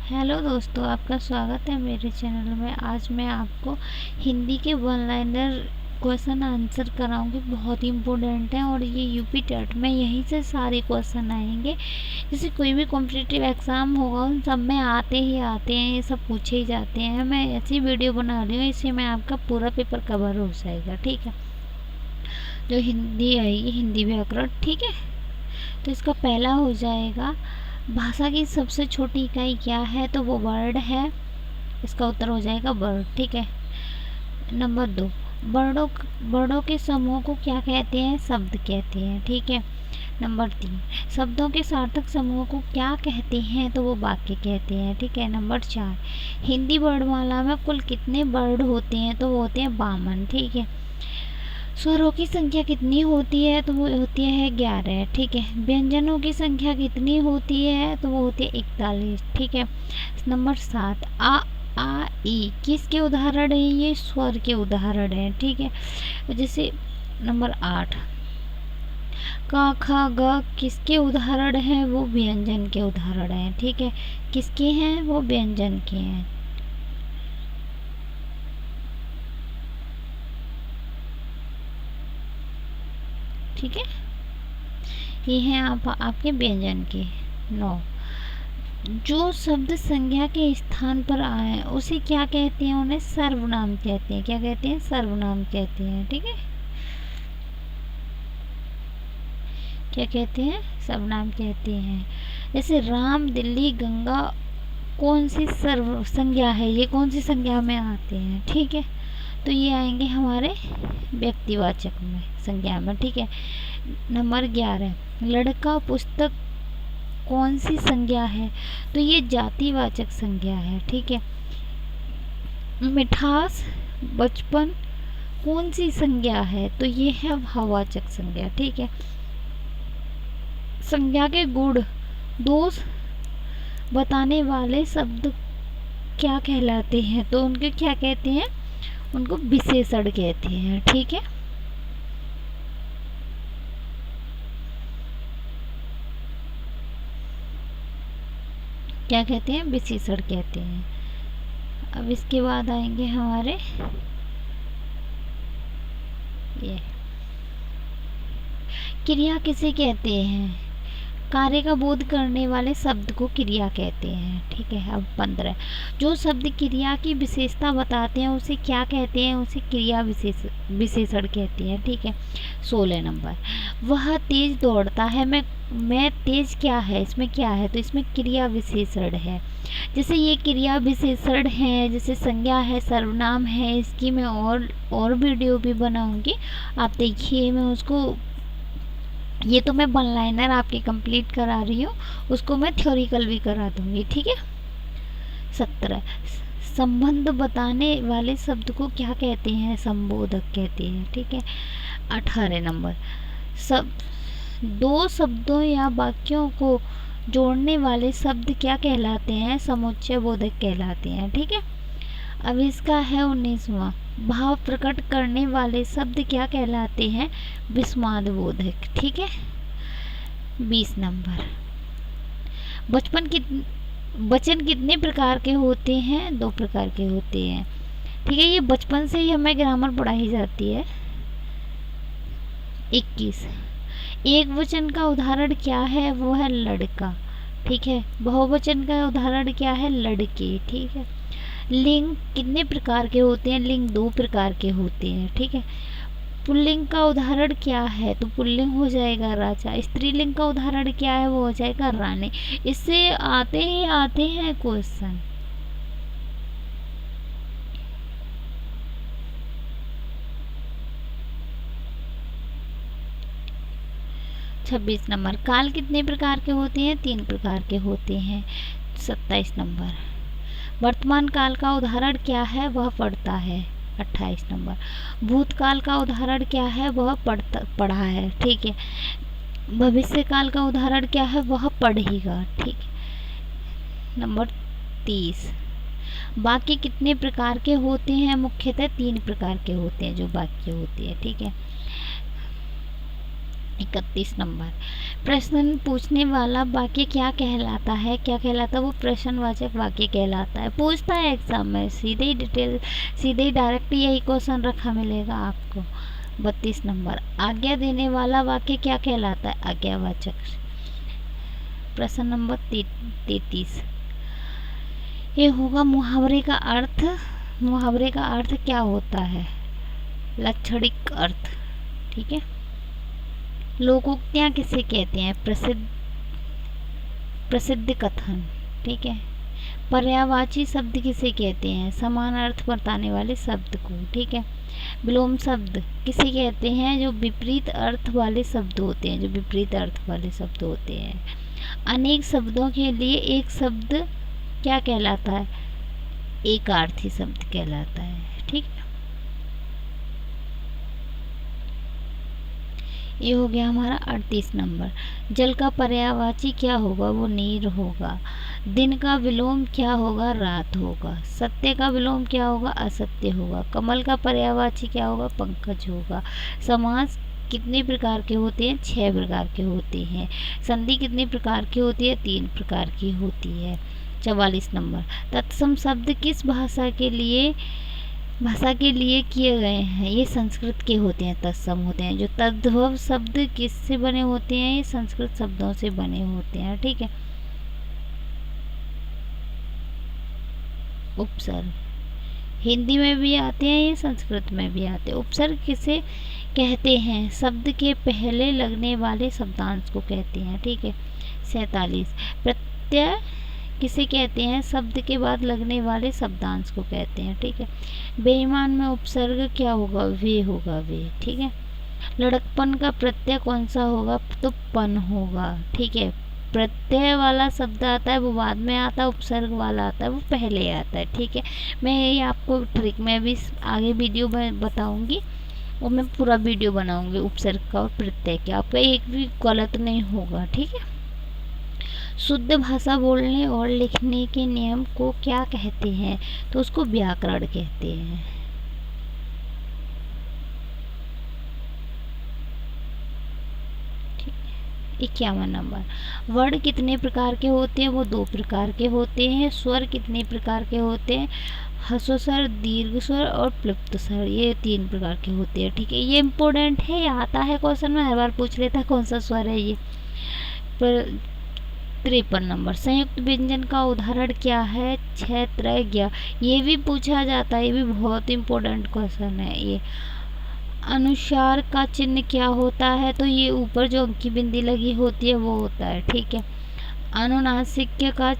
Hello दोस्तों, आपका स्वागत है मेरे चैनल में। आज मैं आपको हिंदी के वन लाइनर क्वेश्चन आंसर कराऊंगी। बहुत ही इम्पोर्टेंट है और ये यूपी टेट में यहीं से सारे क्वेश्चन आएंगे। जैसे कोई भी कॉम्पिटिटिव एग्ज़ाम होगा उन सब में आते ही आते हैं, ये सब पूछे ही जाते हैं। मैं ऐसी वीडियो बना रही हूँ, इससे मैं आपका पूरा पेपर कवर हो जाएगा। ठीक है, जो हिंदी आएगी, हिंदी व्याकरण। ठीक है, तो इसका पहला हो जाएगा, भाषा की सबसे छोटी इकाई क्या है? तो वो वर्ड है। इसका उत्तर हो जाएगा वर्ड। ठीक है। नंबर 2, वर्डों के समूह को क्या कहते हैं? शब्द कहते हैं। ठीक है। नंबर 3, शब्दों के सार्थक समूह को क्या कहते हैं? तो वो वाक्य कहते हैं। ठीक है। नंबर 4, हिंदी वर्णमाला में कुल कितने वर्ड होते हैं? तो वो होते हैं 52। ठीक है। स्वरों की संख्या कितनी होती है? तो वो होती है 11। ठीक है। व्यंजनों की संख्या कितनी होती है? तो वो होती है 41। ठीक है। नंबर 7, आ ई किसके उदाहरण है? ये स्वर के उदाहरण है। ठीक है। जैसे नंबर 8, क ख ग किसके उदाहरण हैं? वो व्यंजन के उदाहरण हैं। ठीक है। किसके हैं? वो व्यंजन के हैं। ठीक है, ये हैं आपके व्यंजन के 9। जो शब्द संज्ञा के स्थान पर आए उसे क्या कहते हैं? उन्हें सर्वनाम कहते हैं। क्या कहते हैं? सर्वनाम कहते हैं। ठीक है, क्या कहते हैं? सर्वनाम कहते हैं। जैसे राम, दिल्ली, गंगा कौन सी सर्व संज्ञा है? ये कौन सी संज्ञा में आते हैं? ठीक है, तो ये आएंगे हमारे व्यक्तिवाचक में, संज्ञा में। ठीक है। नंबर 11, लड़का, पुस्तक कौन सी संज्ञा है? तो ये जातिवाचक संज्ञा है। ठीक है। मिठास, बचपन कौन सी संज्ञा है? तो ये है भाववाचक संज्ञा। ठीक है। संज्ञा के गुण, दोष बताने वाले शब्द क्या कहलाते हैं? तो उनके क्या कहते हैं? उनको विशेषण कहते हैं। ठीक है। क्या कहते हैं? विशेषण कहते हैं। अब इसके बाद आएंगे हमारे ये क्रिया किसे कहते हैं? कार्य का बोध करने वाले शब्द को क्रिया कहते हैं। ठीक है। अब 15, जो शब्द क्रिया की विशेषता बताते हैं उसे क्या कहते हैं? उसे क्रिया विशेषण कहते हैं। ठीक है। 16 नंबर, वह तेज दौड़ता है। मैं तेज क्या है? इसमें क्या है? तो इसमें क्रिया विशेषण है। जैसे ये क्रिया विशेषण है, जैसे संज्ञा है, सर्वनाम है, इसकी मैं और वीडियो भी बनाऊंगी। आप देखिए, मैं उसको, ये तो मैं वन लाइनर आपकी कंप्लीट करा रही हूँ, उसको मैं थ्योरिकल भी करा दूंगी। ठीक है। 17, संबंध बताने वाले शब्द को क्या कहते हैं? संबोधक कहते हैं। ठीक है। 18 नंबर, सब दो शब्दों या वाक्यों को जोड़ने वाले शब्द क्या कहलाते हैं? समुच्चय बोधक कहलाते हैं। ठीक है। अब इसका है 19वां, भाव प्रकट करने वाले शब्द क्या कहलाते हैं? विस्माद बोधक। ठीक है। 20 नंबर, वचन कितने प्रकार के होते हैं? 2 प्रकार के होते हैं। ठीक है, ये बचपन से ही हमें ग्रामर पढ़ाई जाती है। 21, एक वचन का उदाहरण क्या है? वो है लड़का। ठीक है। बहुवचन का उदाहरण क्या है? लड़के। ठीक है। लिंग कितने प्रकार के होते हैं? लिंग 2 प्रकार के होते हैं। ठीक है। पुल्लिंग का उदाहरण क्या है? तो पुल्लिंग हो जाएगा राजा। स्त्रीलिंग का उदाहरण क्या है? वो हो जाएगा रानी। इससे आते हैं क्वेश्चन। छब्बीस नंबर, काल कितने प्रकार के होते हैं? 3 प्रकार के होते हैं। 27 नंबर, वर्तमान काल का उदाहरण क्या है? वह पढ़ता है। 28 नंबर, भूतकाल का उदाहरण क्या है? वह पढ़ा है। ठीक है। भविष्य काल का उदाहरण क्या है? वह पढ़ेगा। ठीक है। नंबर 30, वाक्य कितने प्रकार के होते हैं? मुख्यतः 3 प्रकार के होते हैं जो वाक्य होते हैं। ठीक है। 31 नंबर, प्रश्न पूछने वाला वाक्य क्या कहलाता है? क्या कहलाता है? वो प्रश्नवाचक वाक्य कहलाता है। पूछता है एग्जाम में, सीधे ही डिटेल, सीधे ही डायरेक्ट यही क्वेश्चन रखा मिलेगा आपको। 32 नंबर, आज्ञा देने वाला वाक्य क्या कहलाता है? आज्ञावाचक। प्रश्न नंबर 33, ये होगा मुहावरे का अर्थ। मुहावरे का अर्थ क्या होता है? लाक्षणिक अर्थ। ठीक है। लोकोक्तियाँ किसे कहते हैं? प्रसिद्ध कथन। ठीक है। पर्यायवाची शब्द किसे कहते हैं? समान अर्थ बताने वाले शब्द को। ठीक है। विलोम शब्द किसे कहते हैं? जो विपरीत अर्थ वाले शब्द होते हैं, जो विपरीत अर्थ वाले शब्द होते हैं। अनेक शब्दों के लिए एक शब्द क्या कहलाता है? एकार्थी शब्द कहलाता है। ठीक है। ये हो गया हमारा 38 नंबर। जल का पर्यायवाची क्या होगा? वो नीर होगा। दिन का विलोम क्या होगा? रात होगा। सत्य का विलोम क्या होगा? असत्य होगा। कमल का पर्यायवाची क्या होगा? पंकज होगा। समास कितने प्रकार के होते हैं? 6 प्रकार के होते हैं। संधि कितने प्रकार की होती है? 3 प्रकार की होती है। 44 नंबर, तत्सम शब्द किस भाषा के लिए किए गए हैं? ये संस्कृत के होते हैं, तत्सम होते हैं। जो तद्भव शब्द किससे बने होते हैं? ये संस्कृत शब्दों से बने होते हैं। ठीक है। उपसर्ग हिंदी में भी आते हैं, ये संस्कृत में भी आते हैं। उपसर्ग किसे कहते हैं? शब्द के पहले लगने वाले शब्दांश को कहते हैं। ठीक है। 47, प्रत्यय किसे कहते हैं? शब्द के बाद लगने वाले शब्दांश को कहते हैं। ठीक है। बेईमान में उपसर्ग क्या होगा? वे होगा, वे। ठीक है। लड़कपन का प्रत्यय कौन सा होगा? तो पन होगा। ठीक है। प्रत्यय वाला शब्द आता है वो बाद में आता है, उपसर्ग वाला आता है वो पहले आता है। ठीक है। मैं ये आपको ट्रिक में भी आगे वीडियो में बताऊंगी, और मैं पूरा वीडियो बनाऊंगी उपसर्ग का और प्रत्यय का, आपका एक भी गलत नहीं होगा। ठीक है। शुद्ध भाषा बोलने और लिखने के नियम को क्या कहते हैं? तो उसको व्याकरण कहते हैं। ठीक है। 51 नंबर, वर्ण कितने प्रकार के होते हैं? वो 2 प्रकार के होते हैं। स्वर कितने प्रकार के होते हैं? ह्रस्व स्वर, दीर्घ स्वर और प्लुप्त स्वर, ये 3 प्रकार के होते हैं। ठीक है। ये इम्पोर्टेंट है, ये आता है क्वेश्चन में, हर बार पूछ लेता है कौन सा स्वर है ये। पर 53 नंबर, संयुक्त व्यंजन का उदाहरण क्या है? क्षेत्र ज्ञ, ये भी पूछा जाता है, ये भी बहुत इम्पोर्टेंट क्वेश्चन है ये। अनुस्वार का चिन्ह क्या होता है? तो ये ऊपर जो अंकी बिंदी लगी होती है वो होता है। ठीक है। अनुनासिक का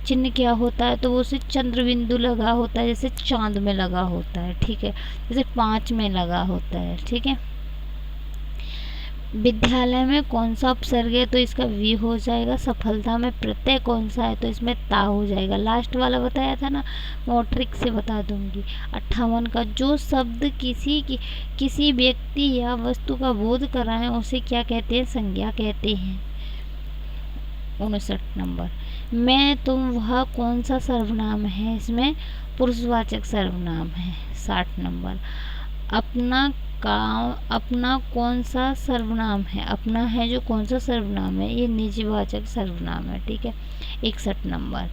चिन्ह क्या होता है? तो वो से चंद्र बिंदु लगा होता है, जैसे चांद में लगा होता है। ठीक है। जैसे 5 में लगा होता है। ठीक है। विद्यालय में कौन सा उपसर्ग है? तो इसका वी हो जाएगा। सफलता में प्रत्यय कौन सा है? तो इसमें ता हो जाएगा। लास्ट वाला बताया था ना, मैं ट्रिक से बता दूंगी। 58 का, जो शब्द किसी व्यक्ति या वस्तु का बोध कराएं उसे क्या कहते हैं? संज्ञा कहते हैं। 59 नंबर, मैं तुम वह कौन सा सर्वनाम है? इसमें पुरुषवाचक सर्वनाम है। 60 नंबर, अपना कौन सा सर्वनाम है? अपना है जो कौन सा सर्वनाम है? ये निजवाचक सर्वनाम है। ठीक है। 61 नंबर,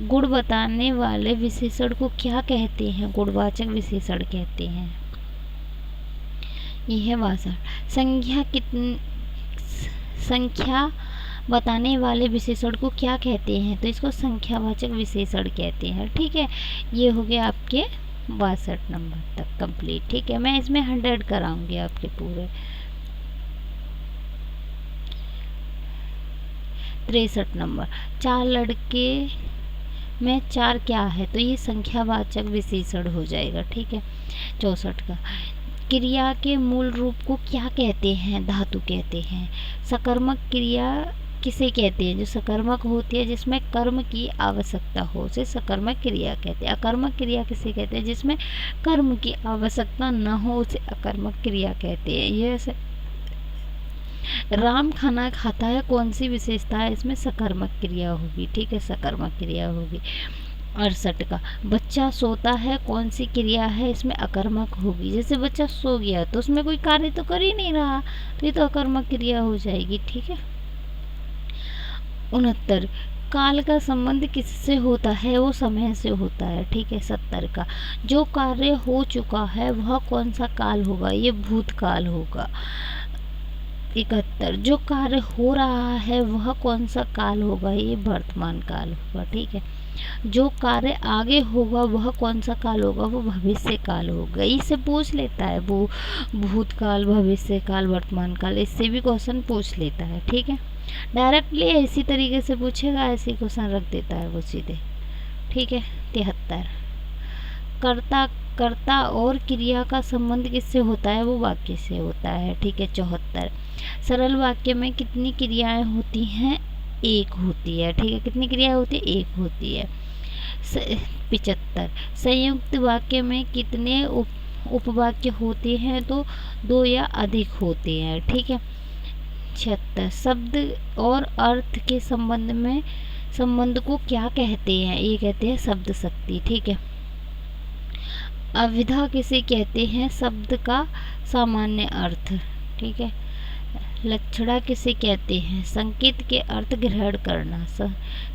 गुण बताने वाले विशेषण को क्या कहते हैं? गुणवाचक विशेषण कहते हैं। ये है वाचक। संख्या बताने वाले विशेषण को क्या कहते हैं? तो इसको संख्यावाचक विशेषण कहते हैं। ठीक है। ये हो गया आपके 62 नंबर तक कंप्लीट। ठीक है। मैं इसमें 100 कराऊंगी आपके पूरे। 63 नंबर, 4 लड़के में 4 क्या है? तो ये संख्यावाचक विशेषण हो जाएगा। ठीक है। 64 का, क्रिया के मूल रूप को क्या कहते हैं? धातु कहते हैं। सकर्मक क्रिया किसे कहते हैं? जो सकर्मक होती है जिसमें कर्म की आवश्यकता हो, उसे सकर्मक क्रिया कहते हैं। अकर्मक क्रिया किसे कहते हैं? जिसमें कर्म की आवश्यकता न हो, उसे अकर्मक क्रिया कहते हैं। ये राम खाना खाता है, कौन सी विशेषता है? इसमें सकर्मक क्रिया होगी। ठीक है। सकर्मक क्रिया होगी। 68 का बच्चा सोता है, कौन सी क्रिया है इसमें अकर्मक होगी। जैसे बच्चा सो गया तो उसमें कोई कार्य तो कर ही नहीं रहा, तो ये तो अकर्मक क्रिया हो जाएगी। ठीक है। 69 काल का संबंध किससे होता है, वो समय से होता है। ठीक है। 70 का जो कार्य हो चुका है वह कौन सा काल होगा, ये भूतकाल होगा। 71 जो कार्य हो रहा है वह कौन सा काल होगा, ये वर्तमान काल होगा। ठीक है। जो कार्य आगे होगा वह कौन सा काल होगा, वो भविष्य काल होगा। इससे पूछ लेता है वो, भूतकाल, भविष्य काल, वर्तमान काल, इससे भी क्वेश्चन पूछ लेता है। ठीक है। डायरेक्टली इसी तरीके से पूछेगा, ऐसे क्वेश्चन रख देता है वो सीधे। ठीक है। 73 कर्ता और क्रिया का संबंध किससे होता है, वो वाक्य से होता है। ठीक है। 74 सरल वाक्य में कितनी क्रियाएं होती हैं, एक होती है। ठीक है। कितनी क्रियाएं होती है, एक होती है। 75 संयुक्त वाक्य में कितने उपवाक्य होते हैं, तो 2 या अधिक होते हैं। ठीक है। 76 शब्द और अर्थ के संबंध को क्या कहते हैं, ये कहते हैं शब्द शक्ति। ठीक है। अविधा किसे कहते हैं, शब्द का सामान्य अर्थ। ठीक है। लक्षणा किसे कहते हैं, संकेत के अर्थ ग्रहण करना,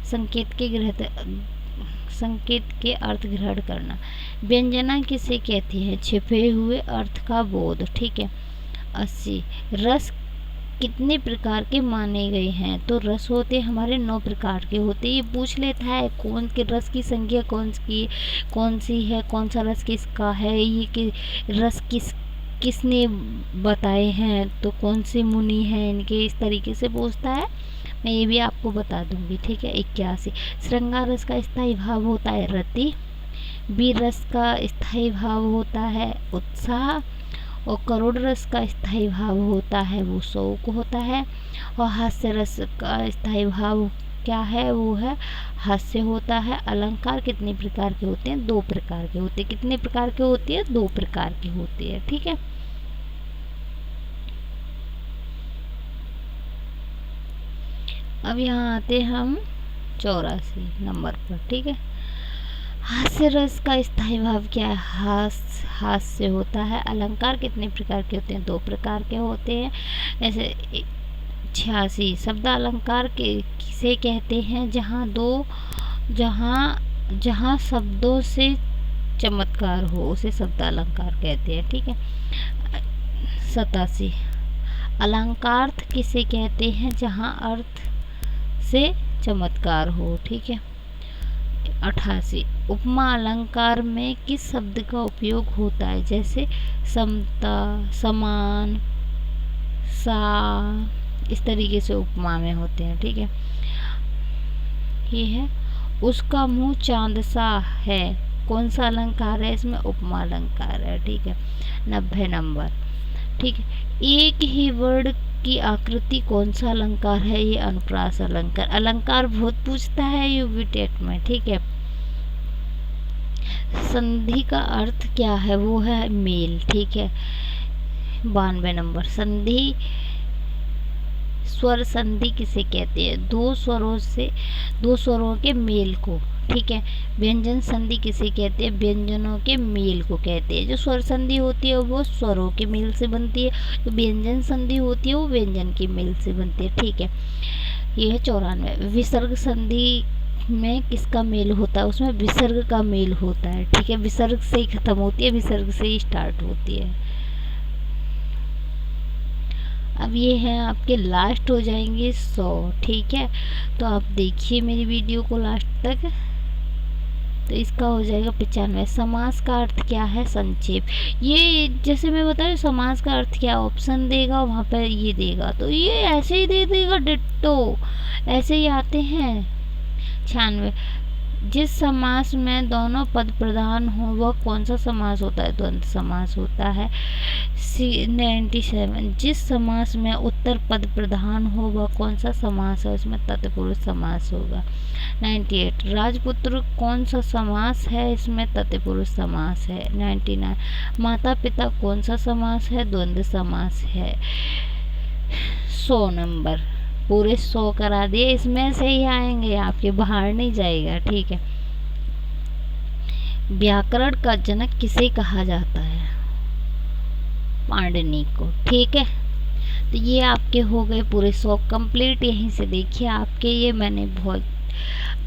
संकेत के अर्थ ग्रहण करना। व्यंजना किसे कहते हैं, छिपे हुए अर्थ का बोध। ठीक है। 80 रस कितने प्रकार के माने गए हैं, तो रस होते हमारे 9 प्रकार के होते। ये पूछ लेता है कौन के रस की संख्या कौन सी है, कौन सा रस किसका है, ये कि रस किसने बताए हैं, तो कौन से मुनि हैं इनके, इस तरीके से पूछता है। मैं ये भी आपको बता दूंगी। ठीक है। 81 श्रृंगार रस का स्थायी भाव होता है रति, वीर रस का स्थायी भाव होता है उत्साह, और करुण रस का स्थायी भाव होता है वो शोक होता है, और हास्य रस का स्थायी भाव क्या है, वो है हास्य होता है। अलंकार कितने प्रकार के होते हैं, 2 प्रकार के होते हैं। कितने प्रकार के होते हैं, 2 प्रकार के होते हैं। ठीक है। अब यहाँ आते हैं हम 84 नंबर पर। ठीक है। हास्य रस का स्थायी भाव क्या है, हास्य होता है। अलंकार कितने प्रकार के होते हैं, 2 प्रकार के होते हैं। जैसे 86 शब्द अलंकार किसे कहते हैं, जहाँ शब्दों से चमत्कार हो उसे शब्द अलंकार कहते हैं। ठीक है। 87 अलंकार्थ किसे कहते हैं, जहाँ अर्थ से चमत्कार हो। ठीक है। 88 उपमा अलंकार में किस शब्द का उपयोग होता है, जैसे समता, समान, सा, इस तरीके से उपमा में होते हैं। ठीक है। ये है उसका मुंह चांद सा है, कौन सा अलंकार है, इसमें उपमा अलंकार है। ठीक है। 90 नंबर। ठीक है। एक ही वर्ण की आकृति कौन सा अलंकार है, ये अनुप्रास अलंकार। अलंकार बहुत पूछता है यूपी टेट में। ठीक है। संधि का अर्थ क्या है, वो है मेल। ठीक है। 92 नंबर। संधि स्वर संधि किसे कहते हैं, 2 स्वरों के मेल को। ठीक है। व्यंजन संधि किसे कहते हैं, व्यंजनों के मेल को कहते हैं। जो स्वर संधि होती है वो स्वरों के मेल से बनती है, जो व्यंजन संधि होती है वो व्यंजन के मेल से बनती है। ठीक है। ये है 94। विसर्ग संधि में किसका मेल होता है, उसमें विसर्ग का मेल होता है। ठीक है। विसर्ग से ही खत्म होती है, विसर्ग से ही स्टार्ट होती है। अब ये है आपके लास्ट हो जाएंगे 100। ठीक है। तो आप देखिए मेरी वीडियो को लास्ट तक, तो इसका हो जाएगा 95। समास का अर्थ क्या है, संक्षेप। ये जैसे मैं बताऊँ समास का अर्थ क्या, ऑप्शन देगा वहाँ पर ये देगा, तो ये ऐसे ही दे देगा डिट्टो, ऐसे ही आते हैं। 96 जिस समास में दोनों पद प्रधान हो वह कौन सा समास होता है, द्वंद्व समास होता है। 97 जिस समास में उत्तर पद प्रधान हो वह कौन सा समास है, इसमें तत्पुरुष समास होगा। 98 राजपुत्र कौन सा समास है, इसमें तत्पुरुष समास है। 99 माता पिता कौन सा समास है, द्वंद्व समास है। 100 नंबर पूरे 100 करा दिए, इसमें से ही आएंगे आपके, बाहर नहीं जाएगा। ठीक है। व्याकरण का जनक किसे कहा जाता है? पाणिनि को। ठीक है, तो ये आपके हो गए पूरे 100 कंप्लीट। यहीं से देखिए आपके ये मैंने बहुत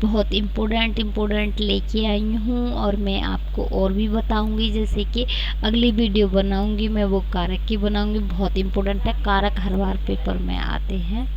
बहुत इम्पोर्टेंट लेके आई हूँ, और मैं आपको और भी बताऊंगी। जैसे कि अगली वीडियो बनाऊंगी मैं वो कारक की बनाऊंगी, बहुत इम्पोर्टेंट है कारक, हर बार पेपर में आते हैं।